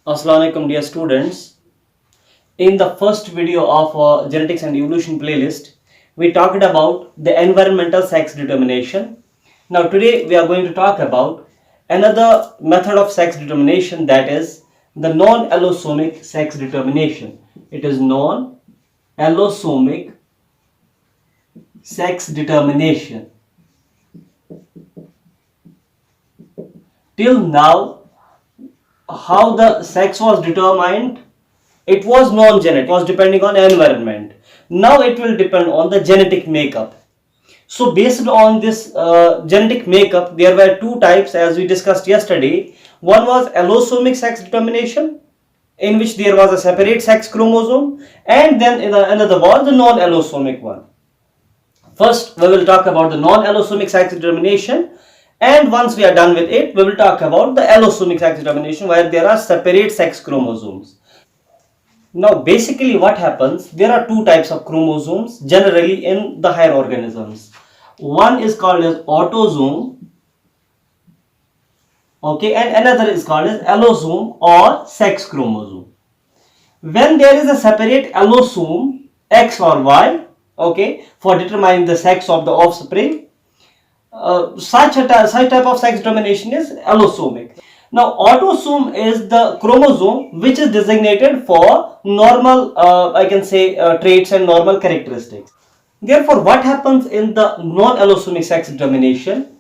Assalamu alaikum dear students. In the first video of our genetics and evolution playlist, we talked about the environmental sex determination. Now today we are going to talk about another method of sex determination, that is the non-allosomic sex determination. It is non-allosomic sex determination. Till now, how the sex was determined, it was non-genetic, it was depending on environment. Now it will depend on the genetic makeup. So based on this genetic makeup, there were two types as we discussed yesterday. One was allosomic sex determination, in which there was a separate sex chromosome, and then another was the non-allosomic one. First we will talk about the non-allosomic sex determination, and once we are done with it, we will talk about the allosomic sex determination, where there are separate sex chromosomes. Now basically what happens, there are two types of chromosomes generally in the higher organisms. One is called as autosome, okay, and another is called as allosome or sex chromosome. When there is a separate allosome X or Y, okay, for determining the sex of the offspring, such type of sex determination is allosomic. Now autosome is the chromosome which is designated for normal, I can say, traits and normal characteristics. Therefore, what happens in the non-allosomic sex determination?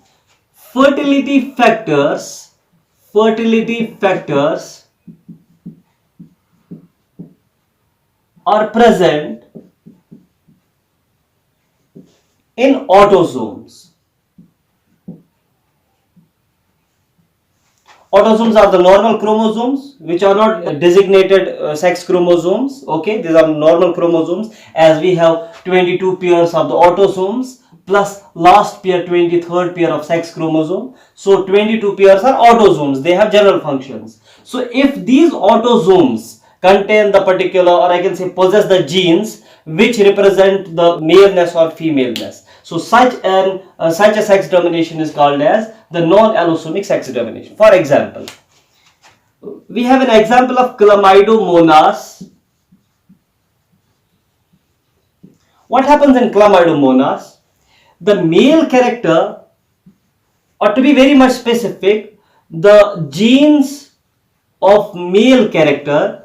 Fertility factors are present in autosomes. Autosomes are the normal chromosomes which are not designated sex chromosomes. Okay, these are normal chromosomes, as we have 22 pairs of the autosomes plus last pair, 23rd pair of sex chromosome. So 22 pairs are autosomes. They have general functions. So if these autosomes contain the particular, or I can say possess the genes which represent the maleness or femaleness, so such a sex determination is called as the non-allosomic sex determination. For example, we have an example of chlamydomonas. What happens in chlamydomonas? The male character, or to be very much specific, the genes of male character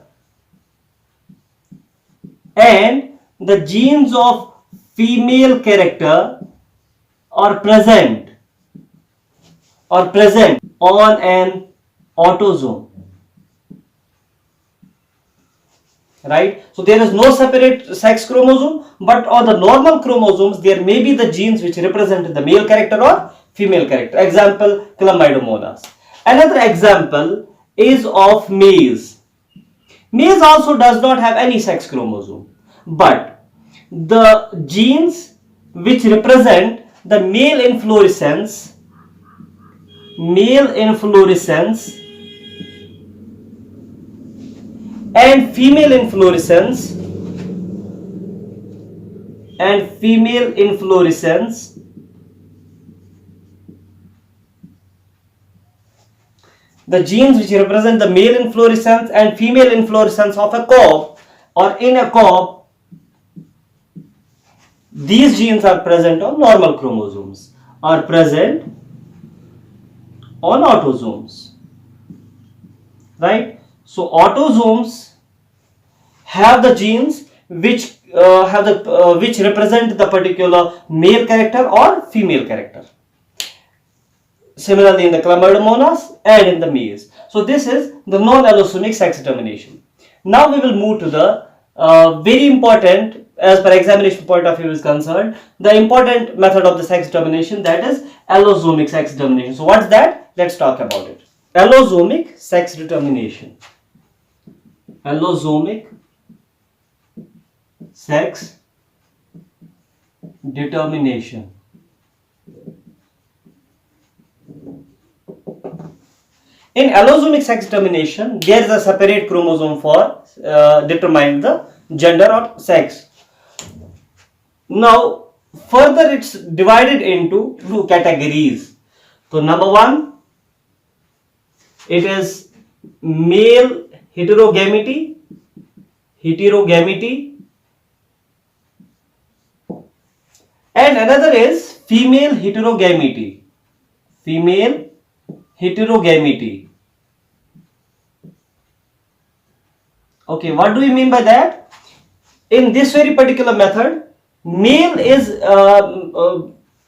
and the genes of female character are present on an autosome, right? So there is no separate sex chromosome, but on the normal chromosomes there may be the genes which represent the male character or female character. Example, chlamydomonas. Another example is of maize. Maize also does not have any sex chromosome, but the genes which represent the male inflorescence and female inflorescence the genes which represent the male inflorescence and female inflorescence of a cob, or in a cob, these genes are present on normal chromosomes, are present on autosomes, right? So autosomes have the genes which which represent the particular male character or female character. Similarly in the chlamydomonas and in the maize. So this is the non-allosomic sex determination. Now we will move to the very important, as per examination point of view is concerned, the important method of the sex determination, that is allosomic sex determination. So what's that? Let's talk about it. Allosomic sex determination. Allosomic sex determination. In allosomic sex determination, there is a separate chromosome for determining the gender or sex. Now further it's divided into two categories. So number one, it is male heterogamity, heterogamity, and another is female heterogamity, female heterogamity. Okay, what do we mean by that? In this very particular method, male is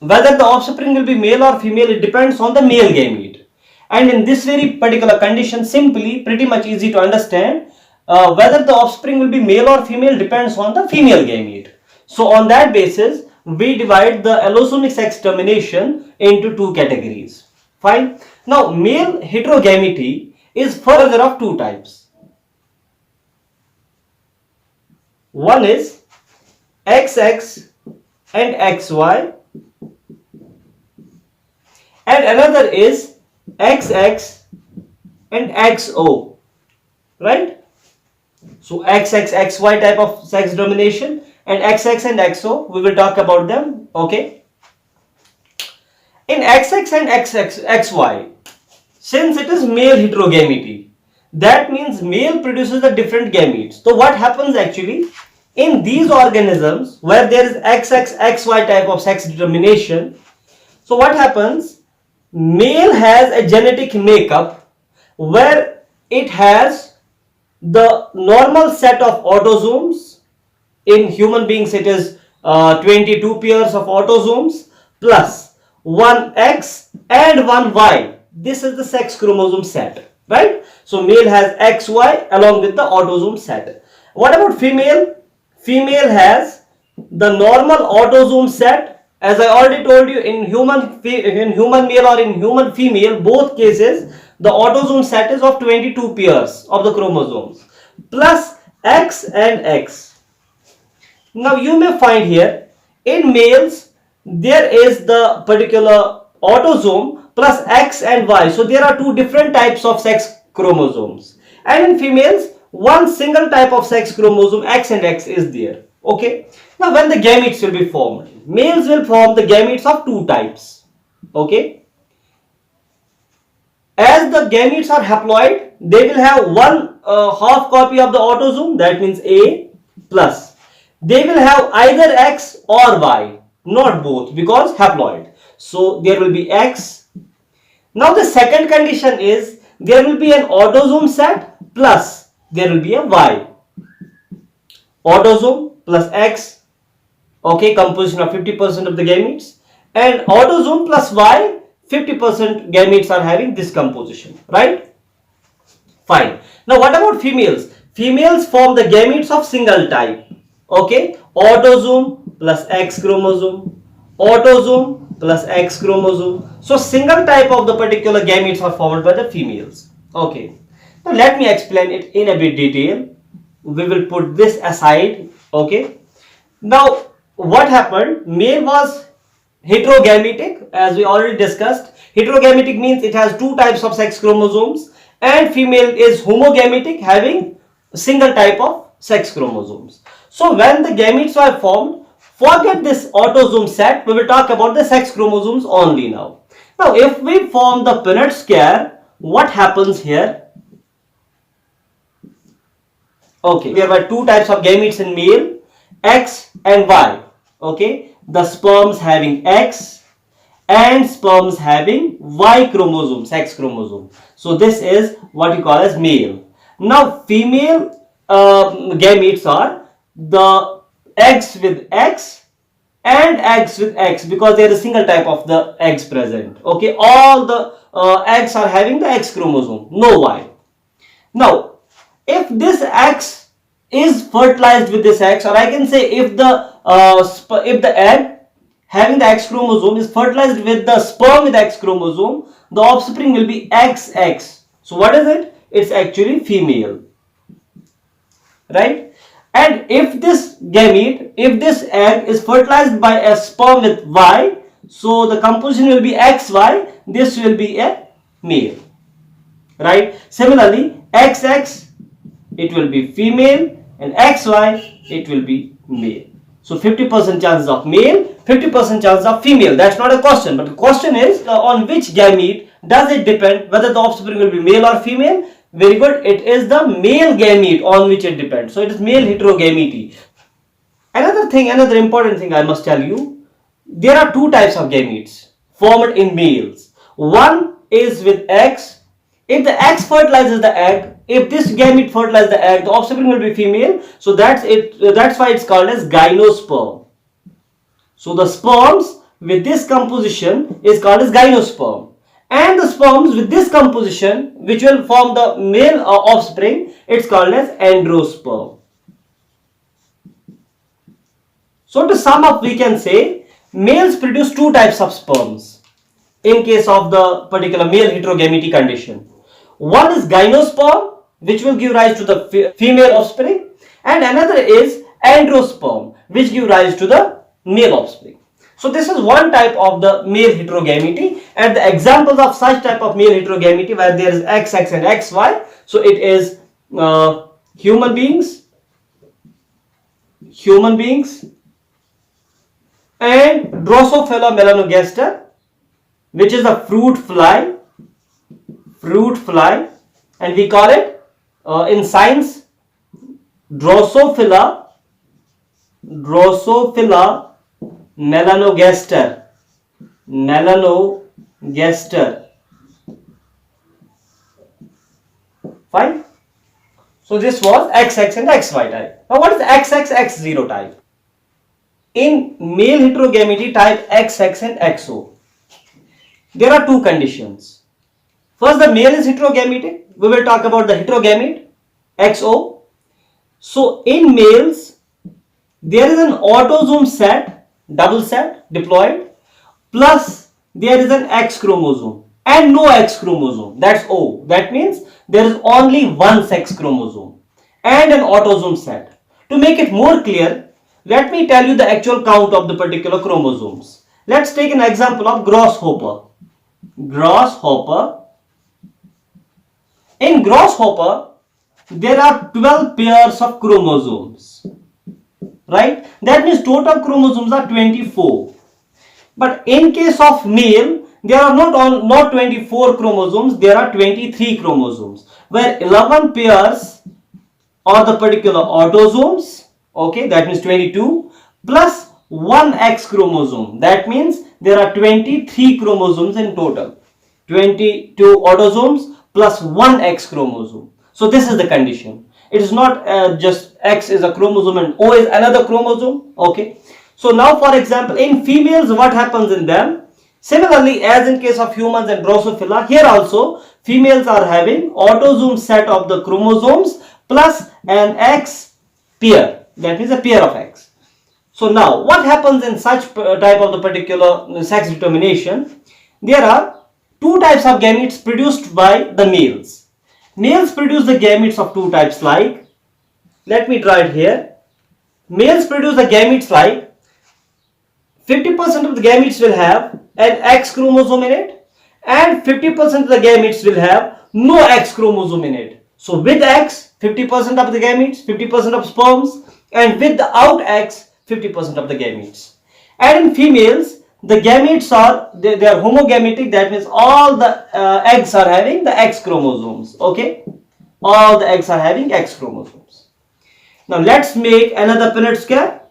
whether the offspring will be male or female, it depends on the male gamete. And in this very particular condition, simply pretty much easy to understand, whether the offspring will be male or female depends on the female gamete. So on that basis, we divide the allosomic sex termination into two categories. Fine. Now male heterogamety is further of two types. One is XX and XY, and another is XX and XO, right? So XX, XY type of sex domination, and XX and XO, we will talk about them, okay? In XX and XY, since it is male heterogamety, that means male produces the different gametes. So what happens actually in these organisms where there is XX, XY type of sex determination? So what happens? Male has a genetic makeup where it has the normal set of autosomes. In human beings it is 22 pairs of autosomes plus one X and one Y. This is the sex chromosome set, right? So male has XY along with the autosome set. What about female? Female has the normal autosome set. As I already told you, in human male or in human female, both cases the autosome set is of 22 pairs of the chromosomes plus X and X. Now you may find here in males there is the particular autosome plus X and Y. So there are two different types of sex chromosomes, and in females one single type of sex chromosome X and X is there. Okay. Now when the gametes will be formed, males will form the gametes of two types. Okay. As the gametes are haploid, they will have one half copy of the autosome, that means A, plus they will have either X or Y, not both, because haploid. So there will be X. Now the second condition is there will be an autosome set plus there will be a Y. Autosome plus X, okay, composition of 50% of the gametes, and autosome plus Y, 50% gametes are having this composition, right? Fine. Now what about females? Females form the gametes of single type, okay, autosome plus X chromosome, autosome plus X chromosome. So single type of the particular gametes are formed by the females. Okay. Now let me explain it in a bit detail. We will put this aside. Okay. Now what happened? Male was heterogametic, as we already discussed. Heterogametic means it has two types of sex chromosomes, and female is homogametic, having a single type of sex chromosomes. So when the gametes are formed, forget this autosome set, we will talk about the sex chromosomes only now. Now if we form the Punnett square, what happens here? Okay, there were two types of gametes in male, X and Y. Okay, the sperms having X and sperms having Y chromosome, sex chromosome. So this is what you call as male. Now female gametes are the eggs with X and eggs with X, because there is a single type of the eggs present. Okay, all the eggs are having the X chromosome, no Y. Now if this X is fertilized with this X, or I can say if the egg having the X chromosome is fertilized with the sperm with X chromosome, the offspring will be XX. So what is it? It's actually female, right? And if this gamete, if this egg is fertilized by a sperm with Y, so the composition will be XY, this will be a male, right? Similarly, XX, it will be female, and XY, it will be male. So 50% chances of male, 50% chances of female. That's not a question, but the question is on which gamete does it depend whether the offspring will be male or female? Very good. It is the male gamete on which it depends. So it is male heterogamety. Another important thing I must tell you, there are two types of gametes formed in males. One is with eggs. If the eggs fertilizes the egg, if this gamete fertilizes the egg, the offspring will be female. So that's it. That's why it's called as gymnosperm. So the sperms with this composition is called as gymnosperm, and the sperms with this composition, which will form the male offspring, it's called as androsperm. So to sum up, we can say males produce two types of sperms in case of the particular male heterogamety condition. One is gymnosperm, which will give rise to the female offspring, and another is androsperm, which give rise to the male offspring. So this is one type of the male heterogamety, and the examples of such type of male heterogamety where there is XX and XY. So it is human beings, and Drosophila melanogaster, which is a fruit fly, and we call it in science Drosophila melanogaster. Fine. So this was XX and XY type. Now what is XXX0 type? In male heterogamety type XX and XO, there are two conditions. First, the male is heterogametic. We will talk about the heterogamete XO. So in males, there is an autosome set, double set diploid, plus there is an X chromosome and no X chromosome. That's O. That means there is only one sex chromosome and an autosome set. To make it more clear, let me tell you the actual count of the particular chromosomes. Let's take an example of grasshopper. In grasshopper, there are 12 pairs of chromosomes. Right? That means total chromosomes are 24. But in case of male, there are not 24 chromosomes, there are 23 chromosomes, where 11 pairs are the particular autosomes. Okay, that means 22 plus 1 X chromosome. That means there are 23 chromosomes in total. 22 autosomes plus 1 X chromosome. So this is the condition. It is not just X is a chromosome and O is another chromosome. Okay. So now for example, in females, what happens in them? Similarly, as in case of humans and Drosophila, here also females are having autosome set of the chromosomes plus an X pair. That means a pair of X. So now what happens in such type of the particular sex determination? There are two types of gametes produced by the males. Males produce the gametes of two types like, let me draw it here. Males produce the gametes like 50% of the gametes will have an X chromosome in it and 50% of the gametes will have no X chromosome in it. So with X, 50% of the gametes, 50% of sperms, and without X, 50% of the gametes. And in females, the gametes are they are homogametic. That means all the eggs are having the X chromosomes. Okay, all the eggs are having X chromosomes. Now let's make another Punnett square.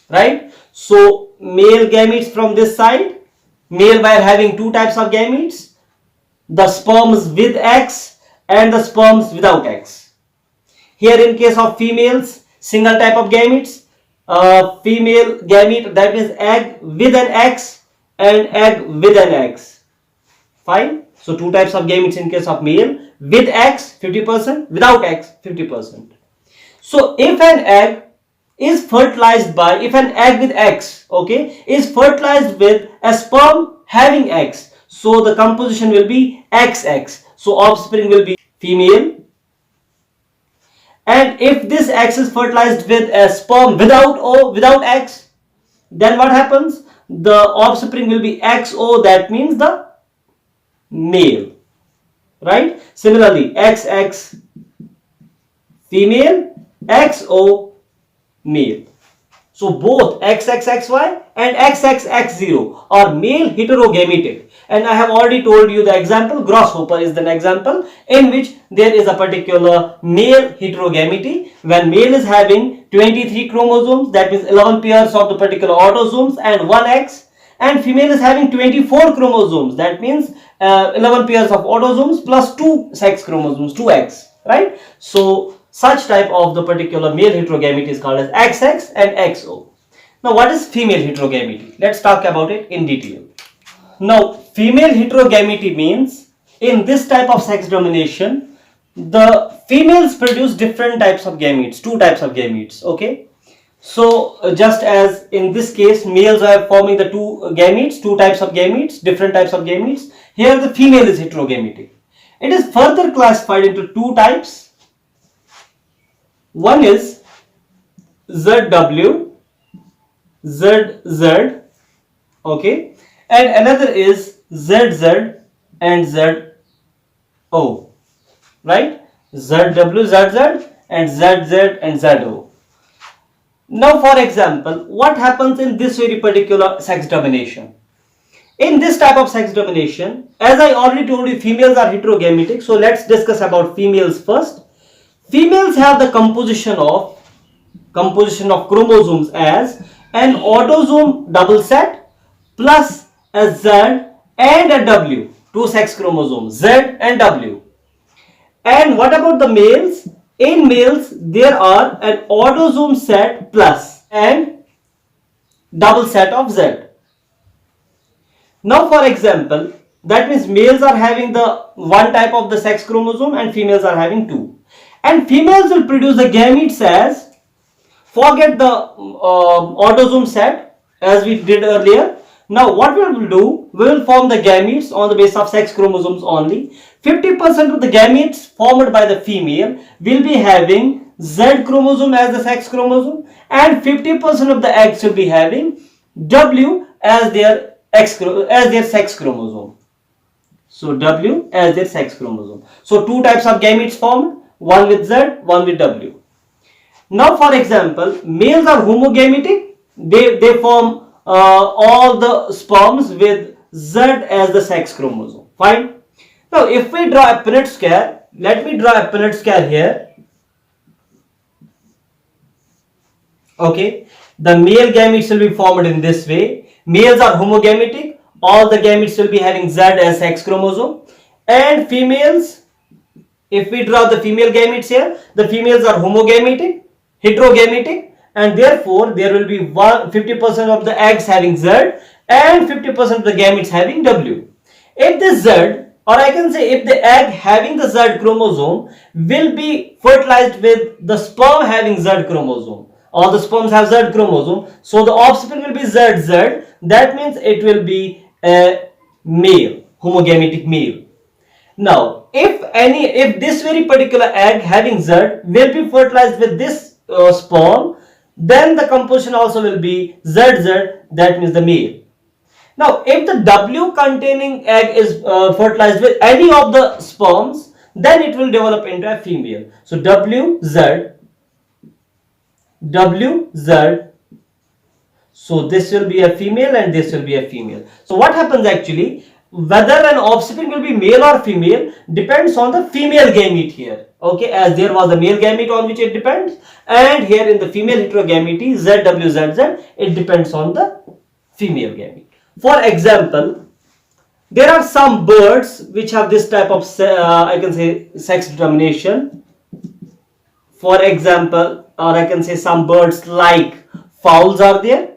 Right? So male gametes from this side, male were having two types of gametes, the sperms with X and the sperms without X. Here in case of females, single type of gametes, female gamete, that means egg with an X and egg with an X. Fine. So two types of gametes in case of male, with X 50%, without X 50%. So if an egg is fertilized by, if an egg with X, okay, is fertilized with a sperm having X, so the composition will be XX. So offspring will be female. And if this X is fertilized with a sperm without X, then what happens? The offspring will be XO, that means the male. Right? Similarly, XX female, XO male. So both XXXY and XXX0 are male heterogametic. And I have already told you the example, grasshopper is an example in which there is a particular male heterogamity. When male is having 23 chromosomes, that means 11 pairs of the particular autosomes and 1 X, and female is having 24 chromosomes, that means 11 pairs of autosomes plus 2 sex chromosomes, 2X, right? So such type of the particular male heterogamety is called as XX and XO. Now what is female heterogamety? Let's talk about it in detail. Now female heterogamety means in this type of sex domination, the females produce different types of gametes, two types of gametes, okay? So just as in this case, males are forming the two gametes, two types of gametes, different types of gametes. Here the female is heterogametic. It is further classified into two types. One is ZW, ZZ, okay, and another is ZZ and ZO, right? ZW, ZZ and ZZ and ZO. Now for example, what happens in this very particular sex domination? In this type of sex domination, as I already told you, females are heterogametic. So let's discuss about females first. Females have the composition of chromosomes as an autosome double set plus a Z and a W, two sex chromosomes, Z and W. And what about the males? In males, there are an autosome set plus and double set of Z. Now for example, that means males are having the one type of the sex chromosome and females are having two. And females will produce the gametes as, forget the autosome set as we did earlier. Now what we will do, we will form the gametes on the basis of sex chromosomes only. 50% of the gametes formed by the female will be having Z chromosome as the sex chromosome, and 50% of the eggs will be having W as their sex chromosome. So W as their sex chromosome. So two types of gametes formed, one with Z, one with W. Now for example, males are homogametic. They form all the sperms with Z as the sex chromosome. Fine. Now if we draw a Punnett square, let me draw a Punnett square here. Okay, the male gametes will be formed in this way. Males are homogametic. All the gametes will be having Z as sex chromosome. And females, if we draw the female gametes here, the females are homogametic, heterogametic, and therefore there will be 50% of the eggs having Z and 50% of the gametes having W. If the Z, or I can say if the egg having the Z chromosome will be fertilized with the sperm having Z chromosome, all the sperms have Z chromosome, so the offspring will be ZZ. That means it will be a male, homogametic male. Now, if this very particular egg having Z will be fertilized with this sperm, then the composition also will be ZZ. That means the male. Now, if the W containing egg is fertilized with any of the sperms, then it will develop into a female. So WZ. So this will be a female and this will be a female. So what happens actually, whether an offspring will be male or female depends on the female gamete here. Okay, as there was a male gamete on which it depends, and here in the female heterogamety ZWZZ, it depends on the female gamete. For example, there are some birds which have this type of I can say sex determination. For example, or I can say some birds like fowls are there.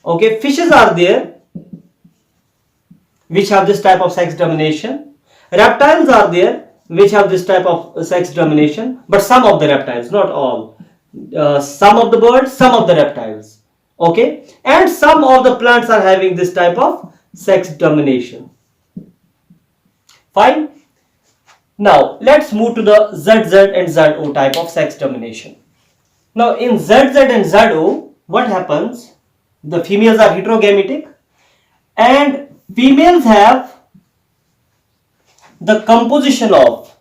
Okay, fishes are there which have this type of sex determination. Reptiles are there which have this type of sex determination, but some of the reptiles, not all. Some of the birds, some of the reptiles. Okay, and some of the plants are having this type of sex determination. Fine. Now let's move to the ZZ and ZO type of sex determination. Now in ZZ and ZO, what happens? The females are heterogametic and females have the composition of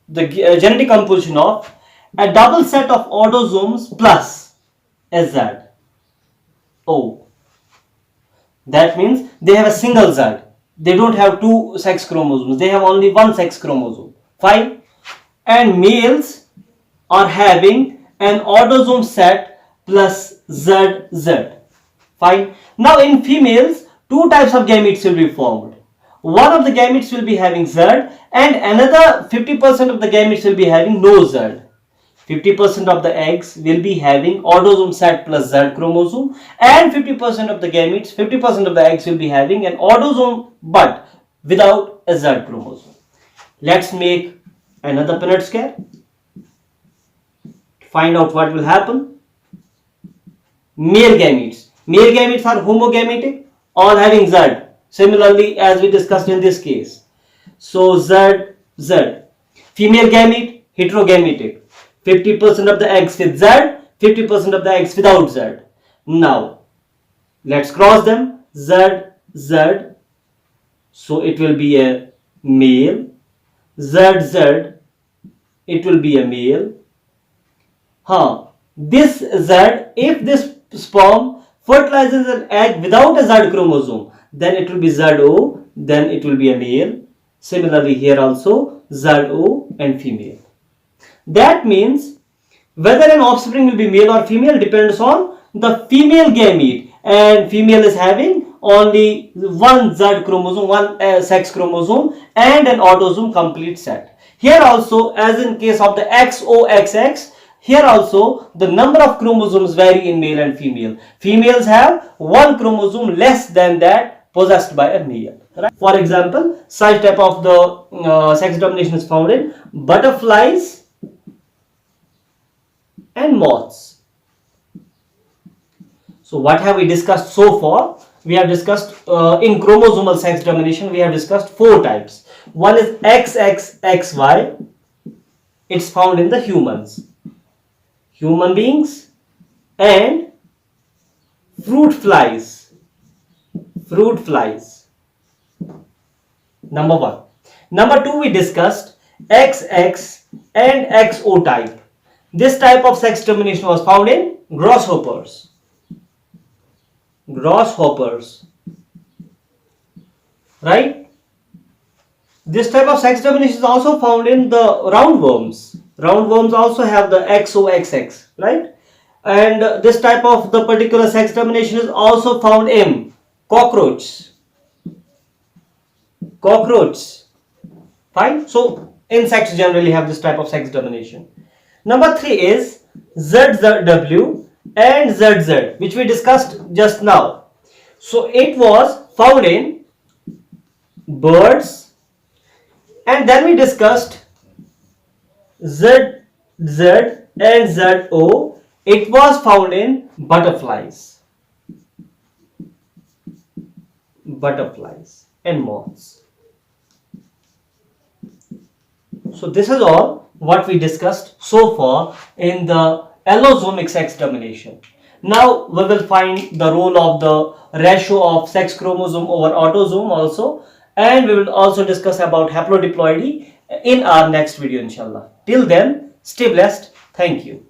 the genetic composition of a double set of autosomes plus Z. Oh, that means they have a single Z. They don't have two sex chromosomes. They have only one sex chromosome. Fine. And males are having an autosome set plus ZZ. Fine. Now in females, two types of gametes will be formed. One of the gametes will be having Z and another 50% of the gametes will be having no Z. 50% of the eggs will be having autosome set plus Z chromosome, and 50% of the gametes, 50% of the eggs will be having an autosome but without a Z chromosome. Let's make another Punnett scale. Find out what will happen. Male gametes. Male gametes are homogametic, all having Z. Similarly, as we discussed in this case. So Z, Z. Female gamete, heterogametic. 50% of the eggs with Z, 50% of the eggs without Z. Now, let's cross them. Z, Z. So it will be a male. Z, Z. It will be a male. This Z, if this sperm fertilizes an egg without a Z chromosome, then it will be ZO, then it will be a male. Similarly here also ZO and female. That means whether an offspring will be male or female depends on the female gamete, and female is having only one Z chromosome, one sex chromosome and an autosome complete set. Here also, as in case of the XOXX, here also the number of chromosomes vary in male and female. Females have one chromosome less than that possessed by a male. Right? For example, such type of the sex domination is found in butterflies and moths. So what have we discussed so far? We have discussed in chromosomal sex domination, we have discussed four types. One is XXXY. It's found in the humans, human beings, and fruit flies. Fruit flies. Number one. Number two, we discussed XX and XO type. This type of sex termination was found in grasshoppers. Grasshoppers. Right? This type of sex termination is also found in the roundworms. Roundworms also have the XOXX, right? And this type of the particular sex termination is also found in cockroach. Cockroach. Fine. So insects generally have this type of sex domination. Number three is ZZW and ZZ, which we discussed just now. So it was found in birds, and then we discussed ZZ and ZO. It was found in butterflies. Butterflies and moths. So this is all what we discussed so far in the allosomic sex domination. Now we will find the role of the ratio of sex chromosome over autosome also, and we will also discuss about haplodiploidy in our next video inshallah. Till then, stay blessed. Thank you.